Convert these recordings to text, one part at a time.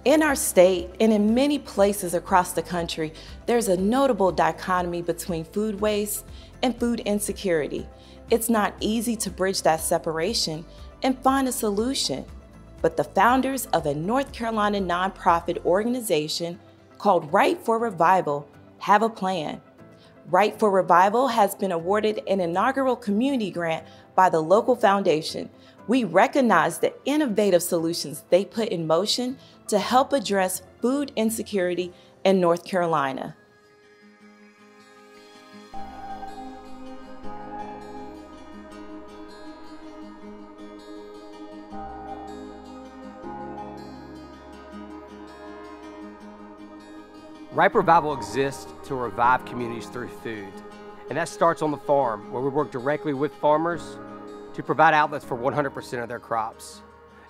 In our state and in many places across the country, there's a notable dichotomy between food waste and food insecurity. It's not easy to bridge that separation and find a solution, but the founders of a North Carolina nonprofit organization called Right for Revival have a plan. Right for Revival has been awarded an inaugural community grant by the local foundation. We recognize the innovative solutions they put in motion to help address food insecurity in North Carolina. Ripe Revival exists to revive communities through food. And that starts on the farm, where we work directly with farmers to provide outlets for 100% of their crops.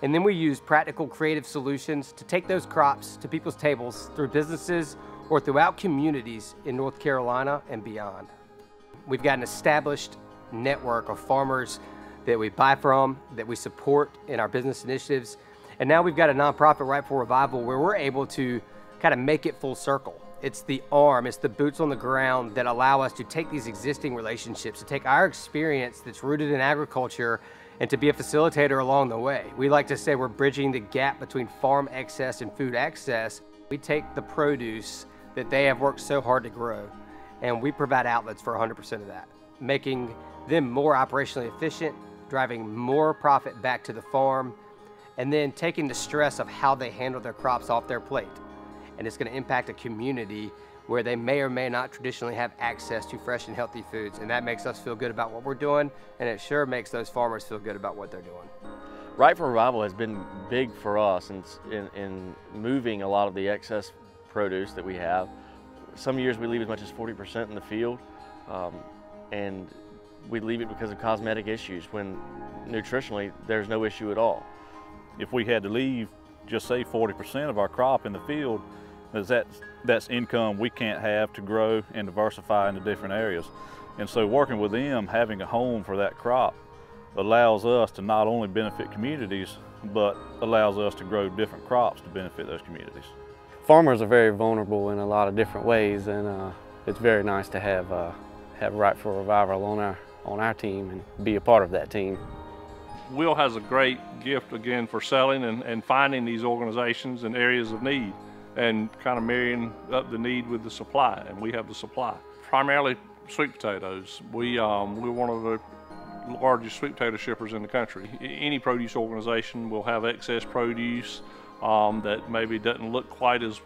And then we use practical, creative solutions to take those crops to people's tables through businesses or throughout communities in North Carolina and beyond. We've got an established network of farmers that we buy from, that we support in our business initiatives. And now we've got a nonprofit, Ripe for Revival, where we're able to kind of make it full circle. It's the arm, it's the boots on the ground that allow us to take these existing relationships, to take our experience that's rooted in agriculture and to be a facilitator along the way. We like to say we're bridging the gap between farm excess and food access. We take the produce that they have worked so hard to grow and we provide outlets for 100% of that, making them more operationally efficient, driving more profit back to the farm, and then taking the stress of how they handle their crops off their plate. And it's going to impact a community where they may or may not traditionally have access to fresh and healthy foods. And that makes us feel good about what we're doing, and it sure makes those farmers feel good about what they're doing. Right for Revival has been big for us in moving a lot of the excess produce that we have. Some years we leave as much as 40% in the field, and we leave it because of cosmetic issues, when nutritionally there's no issue at all. If we had to leave, just say 40% of our crop in the field, that's income we can't have to grow and diversify into different areas. And so working with them, having a home for that crop allows us to not only benefit communities, but allows us to grow different crops to benefit those communities. Farmers are very vulnerable in a lot of different ways, and it's very nice to have Right for Revival on our team and be a part of that team. Will has a great gift again for selling and finding these organizations and areas of need and kind of marrying up the need with the supply, and we have the supply. Primarily sweet potatoes. We're one of the largest sweet potato shippers in the country. Any produce organization will have excess produce that maybe doesn't look quite as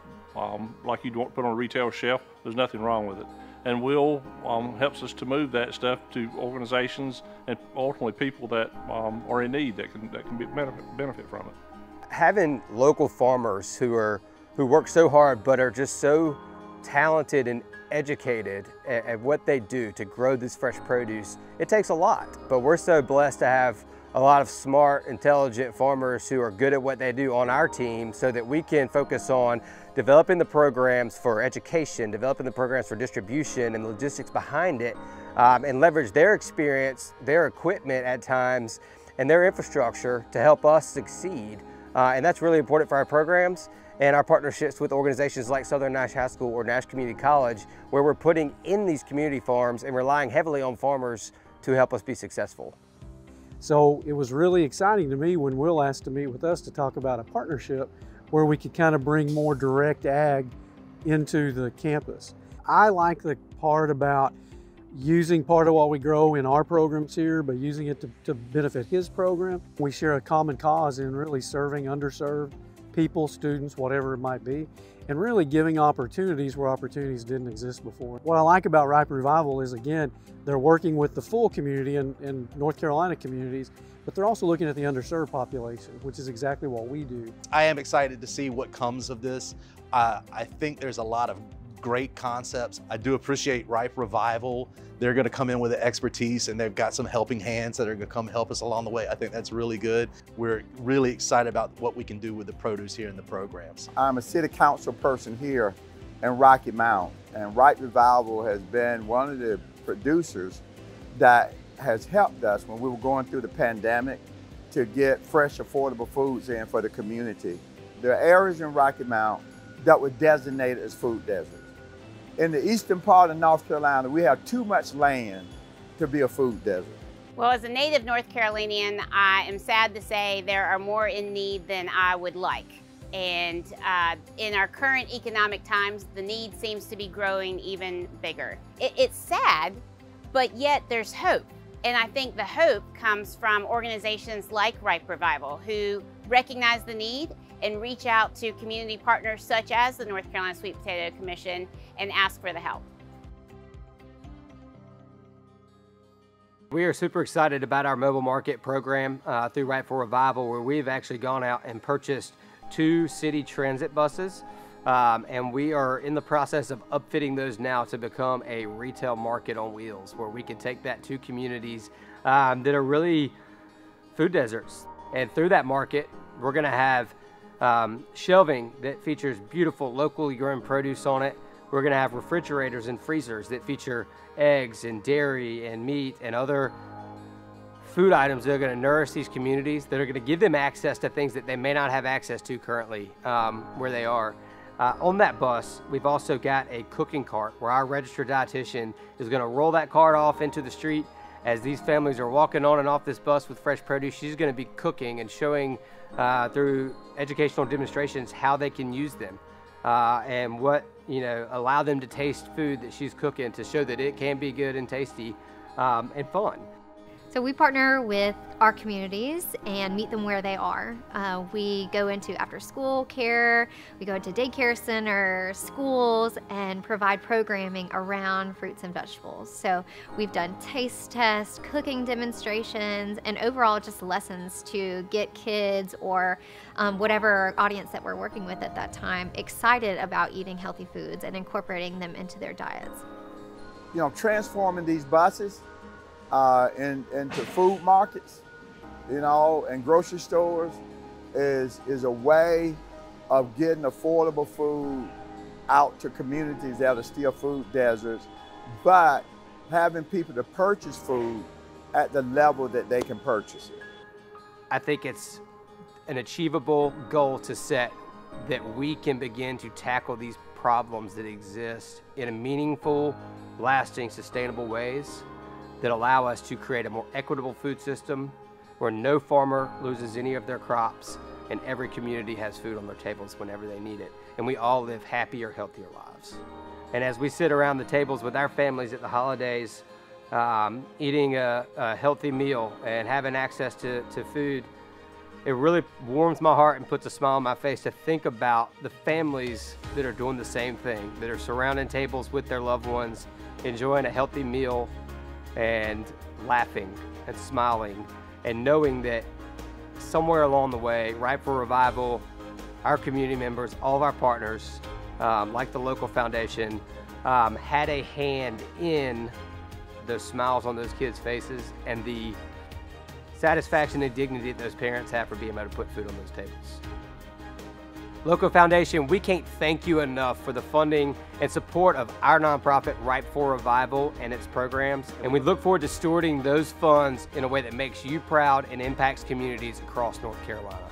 like you'd want to put on a retail shelf. There's nothing wrong with it. And Will helps us to move that stuff to organizations and ultimately people that are in need that can benefit from it. Having local farmers who work so hard but are just so talented and educated at what they do to grow this fresh produce, it takes a lot. But we're so blessed to have a lot of smart, intelligent farmers who are good at what they do on our team so that we can focus on developing the programs for education, developing the programs for distribution and logistics behind it, and leverage their experience, their equipment at times, and their infrastructure to help us succeed. And that's really important for our programs and our partnerships with organizations like Southern Nash High School or Nash Community College, where we're putting in these community farms and relying heavily on farmers to help us be successful. So it was really exciting to me when Will asked to meet with us to talk about a partnership where we could kind of bring more direct ag into the campus. I like the part about using part of what we grow in our programs here, but using it to benefit his program. We share a common cause in really serving underserved people, students, whatever it might be, and really giving opportunities where opportunities didn't exist before. What I like about Ripe Revival is, again, they're working with the full community and North Carolina communities, but they're also looking at the underserved population, which is exactly what we do. I am excited to see what comes of this. I think there's a lot of great concepts. I do appreciate Ripe Revival. They're going to come in with the expertise and they've got some helping hands that are going to come help us along the way. I think that's really good. We're really excited about what we can do with the produce here in the programs. I'm a city council person here in Rocky Mount, and Ripe Revival has been one of the producers that has helped us when we were going through the pandemic to get fresh, affordable foods in for the community. there are areas in Rocky Mount that were designated as food deserts. In the eastern part of North Carolina, we have too much land to be a food desert. Well, as a native North Carolinian, I am sad to say there are more in need than I would like. And in our current economic times, the need seems to be growing even bigger. It's sad, but yet there's hope. And I think the hope comes from organizations like Ripe Revival, who recognize the need and reach out to community partners such as the North Carolina Sweet Potato Commission and ask for the help. We are super excited about our mobile market program through Ripe for Revival, where we've actually gone out and purchased 2 city transit buses, and we are in the process of upfitting those now to become a retail market on wheels, where we can take that to communities that are really food deserts. And through that market, we're gonna have shelving that features beautiful locally grown produce on it. We're gonna have refrigerators and freezers that feature eggs and dairy and meat and other food items that are gonna nourish these communities, that are gonna give them access to things that they may not have access to currently where they are. On that bus, we've also got a cooking cart where our registered dietitian is gonna roll that cart off into the street. As these families are walking on and off this bus with fresh produce, she's gonna be cooking and showing through educational demonstrations how they can use them and what, allow them to taste food that she's cooking to show that it can be good and tasty and fun. So we partner with our communities and meet them where they are. We go into after school care, we go into daycare centers, schools, and provide programming around fruits and vegetables. So we've done taste tests, cooking demonstrations, and overall just lessons to get kids or whatever audience that we're working with at that time excited about eating healthy foods and incorporating them into their diets. Transforming these buses into food markets, and grocery stores is a way of getting affordable food out to communities that are still food deserts, but having people to purchase food at the level that they can purchase it. I think it's an achievable goal to set that we can begin to tackle these problems that exist in a meaningful, lasting, sustainable ways that allow us to create a more equitable food system where no farmer loses any of their crops and every community has food on their tables whenever they need it. And we all live happier, healthier lives. And as we sit around the tables with our families at the holidays, eating a healthy meal and having access to food, it really warms my heart and puts a smile on my face to think about the families that are doing the same thing, that are surrounding tables with their loved ones, enjoying a healthy meal, and laughing and smiling and knowing that somewhere along the way, Ripe for Revival, our community members, all of our partners, like the local foundation, had a hand in those smiles on those kids' faces and the satisfaction and dignity that those parents have for being able to put food on those tables. Local Foundation, we can't thank you enough for the funding and support of our nonprofit Ripe for Revival and its programs. And we look forward to stewarding those funds in a way that makes you proud and impacts communities across North Carolina.